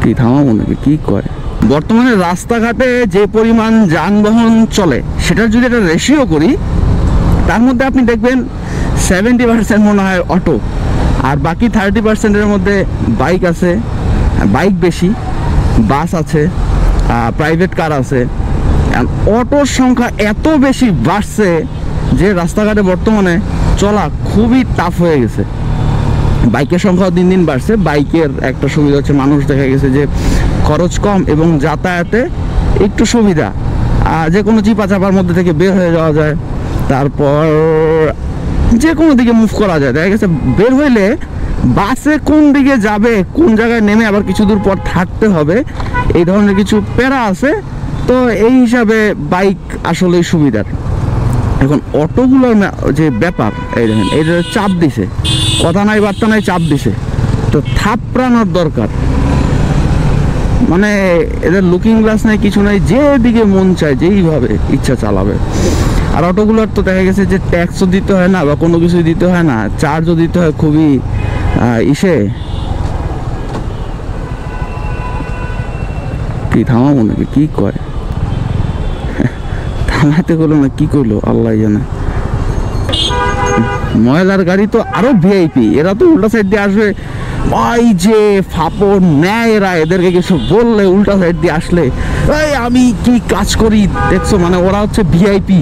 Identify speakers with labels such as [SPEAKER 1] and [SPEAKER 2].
[SPEAKER 1] কি থামাবো নাকি কি কয়? বর্তমানে রাস্তাঘাটে যে পরিমাণ যানবাহন চলে সেটার যদি একটা রেশিও করি, তার মধ্যে আপনি দেখবেন 70% মনে হয় অটো, আর বাকি 30%-এর মধ্যে বাইক আছে, বাইক বেশি, বাস আছে, প্রাইভেট কার আছে। অটোর সংখ্যা এত বেশি বাড়ছে যে রাস্তাঘাটে বর্তমানে চলা খুবই টাফ হয়ে গেছে। বাইকের সংখ্যাও দিন দিন বাড়ছে। বাইকের একটা সুবিধা হচ্ছে মানুষ দেখা গেছে যে খরচ কম এবং যাতায়াতে একটু সুবিধা, যে কোনো চিপা চাপার মধ্যে থেকে বের হয়ে যাওয়া যায়, তারপর যে কোনো দিকে মুভ করা যায়। দেখা গেছে বের হইলে বাসে কোন দিকে যাবে, কোন জায়গায় নেমে আবার কিছু দূর পর থাকতে হবে, এই ধরনের কিছু প্যারা আছে। তো এই হিসাবে বাইক আসলেই সুবিধার। এখন অটোগুলোর যে ব্যাপার, এই দেখেন এটা চাপ দিছে, কথা নাই বার্তা নাই, চাপ দিছে, তো থাপড়ানোর দরকার। মানে এদের লুকিং গ্লাস নাই, কিছু নাই, যেদিকে মন চায় যেইভাবে ইচ্ছা চালাবে। আর অটোগুলোর তো দেখা গেছে যে ট্যাক্সও দিতে হয় না বা কোনো কিছুই দিতে হয় না, চার্জও দিতে হয় খুবই ইসে। কি থামাবো নাকি কি কয়? থামাইতে করলো না কি করলো আল্লাহ জানে। ময়লার গাড়ি তো আরো ভিআইপি, এরা তো উল্টা সাইড দিয়ে আসবে। ভাই যে ফাপড় নেয় এরা, এদেরকে কিছু বললে উল্টা সাইড দিয়ে আসলে এই আমি কি কাজ করি দেখছো, মানে ওরা হচ্ছে ভিআইপি।